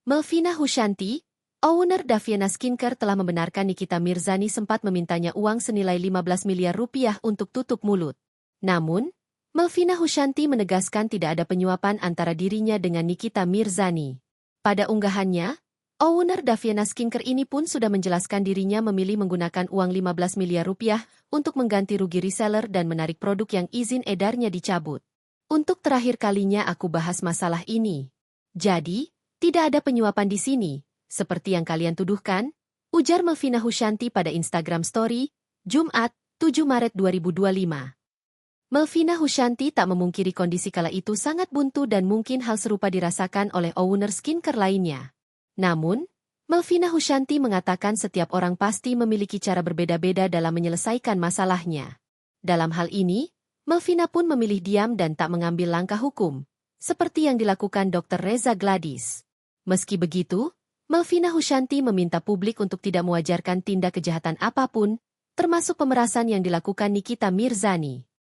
Melvina Hushanti, owner Daviana Skincare telah membenarkan Nikita Mirzani sempat memintanya uang senilai 15 miliar rupiah untuk tutup mulut. Namun, Melvina Hushanti menegaskan tidak ada penyuapan antara dirinya dengan Nikita Mirzani. Pada unggahannya, owner Daviana Skincare ini pun sudah menjelaskan dirinya memilih menggunakan uang 15 miliar rupiah untuk mengganti rugi reseller dan menarik produk yang izin edarnya dicabut. Untuk terakhir kalinya aku bahas masalah ini. Jadi, tidak ada penyuapan di sini, seperti yang kalian tuduhkan, ujar Melvina Hushanti pada Instagram Story, Jumat, 7 Maret 2025. Melvina Hushanti tak memungkiri kondisi kala itu sangat buntu dan mungkin hal serupa dirasakan oleh owner skincare lainnya. Namun, Melvina Hushanti mengatakan setiap orang pasti memiliki cara berbeda-beda dalam menyelesaikan masalahnya. Dalam hal ini, Melvina pun memilih diam dan tak mengambil langkah hukum, seperti yang dilakukan Dr. Reza Gladys. Meski begitu, Melvina Hushanti meminta publik untuk tidak mewajarkan tindak kejahatan apapun, termasuk pemerasan yang dilakukan Nikita Mirzani.